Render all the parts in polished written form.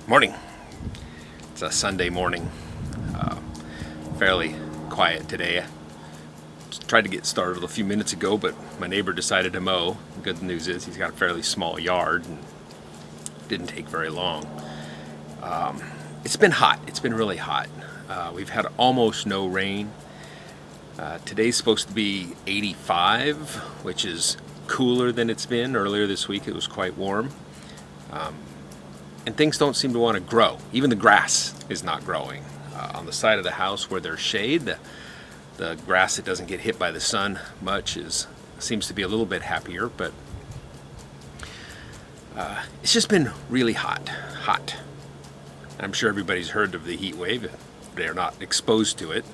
Morning. It's a Sunday morning. Fairly quiet today. Tried to get started a few minutes ago, but my neighbor decided to mow. The good news is he's got a fairly small yard and didn't take very long. It's been hot. It's been really hot. We've had almost no rain. Today's supposed to be 85, which is cooler than it's been. Earlier this week it was quite warm. And things don't seem to want to grow. Even the grass is not growing. On the side of the house where there's shade, the grass that doesn't get hit by the sun much seems to be a little bit happier, but it's just been really hot. I'm sure everybody's heard of the heat wave. They're not exposed to it.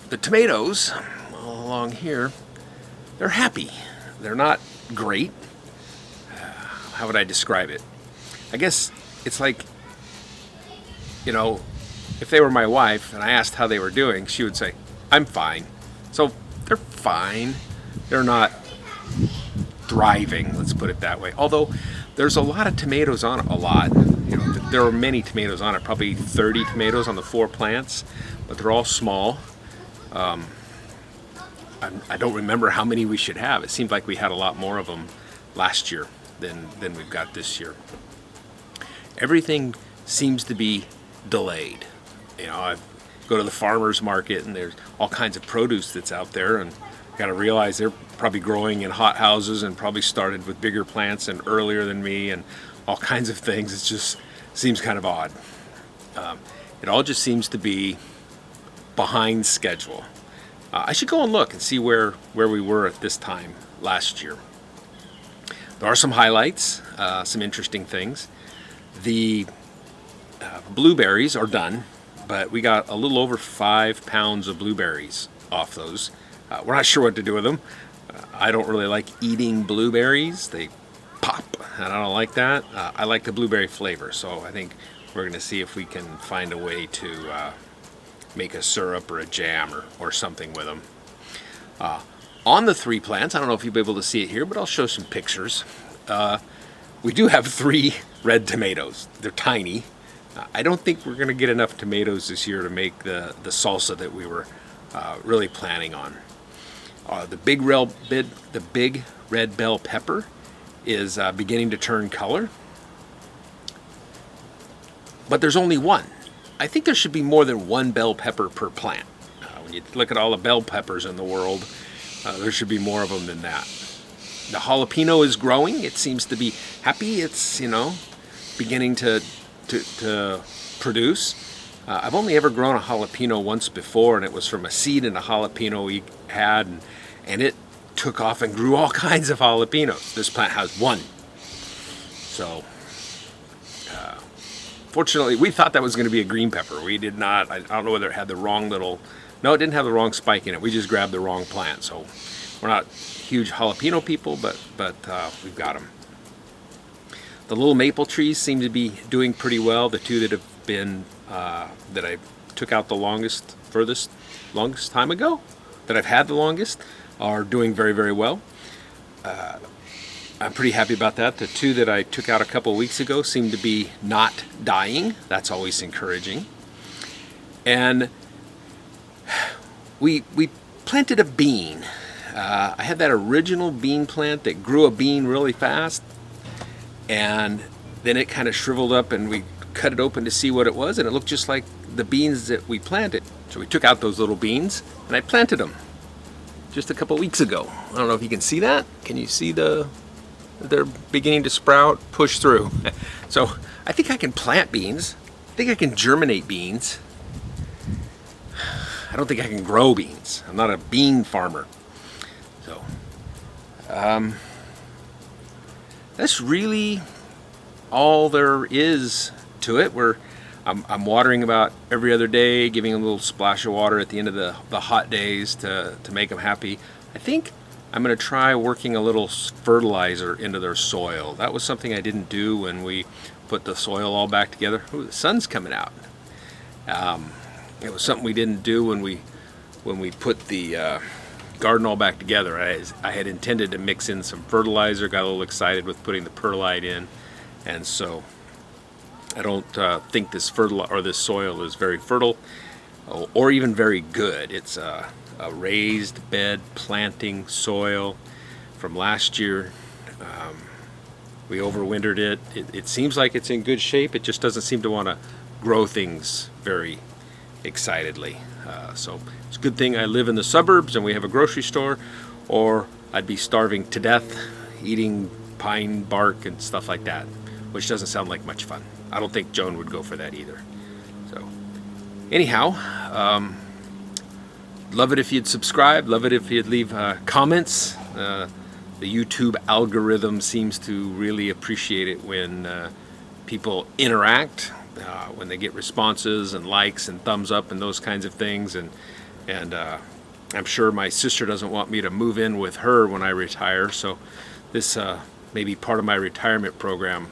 The tomatoes along here, they're happy. They're not great. How would I describe it? I guess it's like, if they were my wife and I asked how they were doing, she would say, I'm fine. So they're fine. They're not thriving, let's put it that way. Although there's a lot of tomatoes on it, there are many tomatoes on it, probably 30 tomatoes on the 4 plants, but they're all small. I don't remember how many we should have. It seemed like we had a lot more of them last year than we've got this year. Everything seems to be delayed. I go to the farmer's market and there's all kinds of produce that's out there, and got to realize they're probably growing in hot houses and probably started with bigger plants and earlier than me and all kinds of things. It just seems kind of odd. It all just seems to be behind schedule. I should go and look and see where we were at this time last year. There are some highlights, some interesting things. The blueberries are done, but we got a little over 5 pounds of blueberries off those. We're not sure what to do with them. I don't really like eating blueberries. They pop, and I don't like that. I like the blueberry flavor, so I think we're going to see if we can find a way to make a syrup or a jam or something with them. On the 3 plants, I don't know if you'll be able to see it here, but I'll show some pictures. We do have 3 red tomatoes. They're tiny. I don't think we're going to get enough tomatoes this year to make the salsa that we were really planning on. The big red bell pepper is beginning to turn color, but there's only one. I think there should be more than 1 bell pepper per plant. When you look at all the bell peppers in the world, there should be more of them than that. The jalapeno is growing. It seems to be happy. It's, beginning to produce. I've only ever grown a jalapeno once before, and it was from a seed in a jalapeno we had, and it took off and grew all kinds of jalapenos. This plant has 1. So, fortunately, we thought that was going to be a green pepper. We did not. I don't know whether it had the wrong no, it didn't have the wrong spike in it. We just grabbed the wrong plant. So we're not huge jalapeno people, but we've got them. The little maple trees seem to be doing pretty well. The 2 that have been, that I took out the longest time ago, that I've had the longest, are doing very, very well. I'm pretty happy about that. The 2 that I took out a couple weeks ago seem to be not dying. That's always encouraging. And we planted a bean. I had that original bean plant that grew a bean really fast, and then it kind of shriveled up, and we cut it open to see what it was, and it looked just like the beans that we planted. So we took out those little beans and I planted them just a couple weeks ago. I don't know if you can see that. Can you see they're beginning to sprout, push through? So I think I can plant beans. I think I can germinate beans. I don't think I can grow beans. I'm not a bean farmer. So that's really all there is to it. I'm watering about every other day, giving them a little splash of water at the end of the hot days to make them happy. I think I'm going to try working a little fertilizer into their soil. That was something I didn't do when we put the soil all back together. Ooh, the sun's coming out. It was something we didn't do when we put the garden all back together. I had intended to mix in some fertilizer, got a little excited with putting the perlite in, and so I don't think this soil is very fertile or even very good. It's a raised bed planting soil from last year. We overwintered it. It seems like it's in good shape. It just doesn't seem to want to grow things very excitedly. So it's a good thing I live in the suburbs and we have a grocery store, or I'd be starving to death eating pine bark and stuff like that, which doesn't sound like much fun. I don't think Joan would go for that either. So anyhow, love it if you'd subscribe. Love it if you'd leave comments. The YouTube algorithm seems to really appreciate it when people interact, when they get responses and likes and thumbs up and those kinds of things. And I'm sure my sister doesn't want me to move in with her when I retire, so this may be part of my retirement program.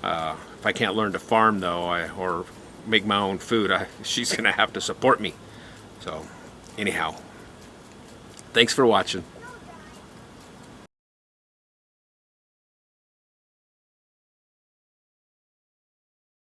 If I can't learn to farm, though, or make my own food, she's going to have to support me. So anyhow, thanks for watching.